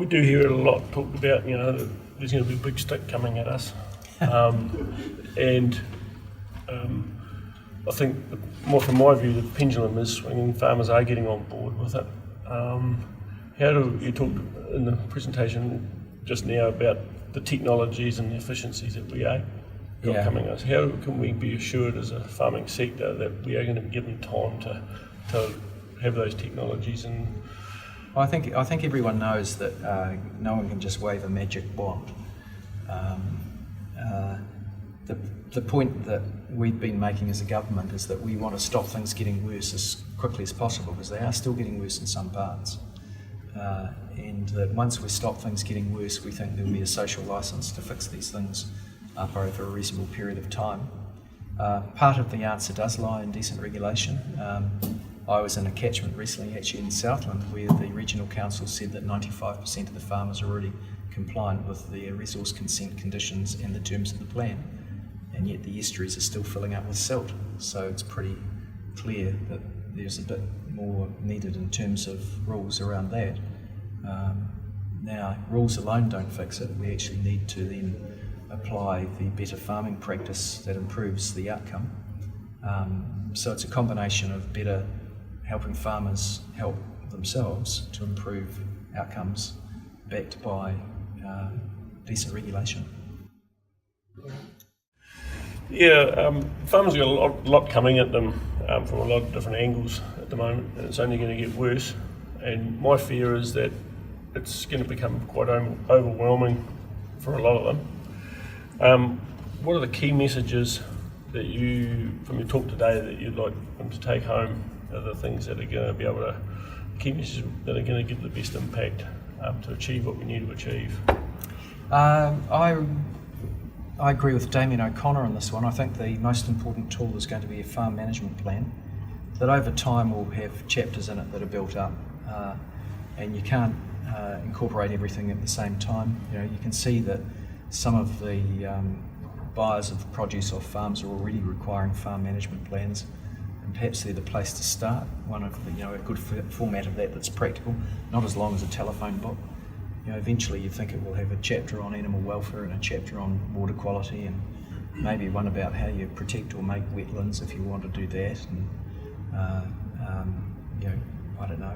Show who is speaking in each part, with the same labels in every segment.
Speaker 1: we do hear it a lot talked about, that there's going to be a big stick coming at us. And I think, more from my view, the pendulum is swinging. Farmers are getting on board with it. You talked in the presentation just now about the technologies and the efficiencies that we are coming at us. How can we be assured as a farming sector that we are going to be given time to have those technologies? And
Speaker 2: I think everyone knows that no one can just wave a magic wand. The point that we've been making as a government is that we want to stop things getting worse as quickly as possible, because they are still getting worse in some parts. And that once we stop things getting worse, we think there'll be a social licence to fix these things up over a reasonable period of time. Part of the answer does lie in decent regulation. I was in a catchment recently, actually in Southland, where the regional council said that 95% of the farmers are already compliant with the resource consent conditions and the terms of the plan, and yet the estuaries are still filling up with silt. So it's pretty clear that there's a bit more needed in terms of rules around that. Now, rules alone don't fix it. We actually need to then apply the better farming practice that improves the outcome. So it's a combination of better helping farmers help themselves to improve outcomes, backed by decent regulation.
Speaker 1: Farmers have got a lot coming at them from a lot of different angles at the moment, and it's only going to get worse. And my fear is that it's going to become quite overwhelming for a lot of them. What are the key messages that from your talk today, that you'd like them to take home? Are the things that are going to be able to, key messages that are going to give the best impact to achieve what we need to achieve?
Speaker 2: I agree with Damien O'Connor on this one. I think the most important tool is going to be a farm management plan that over time will have chapters in it that are built up, and you can't incorporate everything at the same time. You can see that some of the buyers of produce off farms are already requiring farm management plans, and perhaps they're the place to start. One of the, a good format of that's practical, not as long as a telephone book. Eventually you think it will have a chapter on animal welfare and a chapter on water quality, and maybe one about how you protect or make wetlands if you want to do that, and I don't know,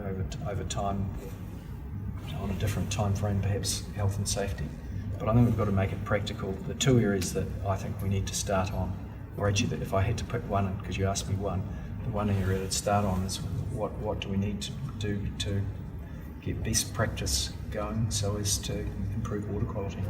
Speaker 2: over time, on a different time frame, perhaps health and safety. But I think we've got to make it practical. The two areas that I think we need to start on, or actually that if I had to pick one, because you asked me one, the one area to start on is what do we need to do to get best practice going so as to improve water quality.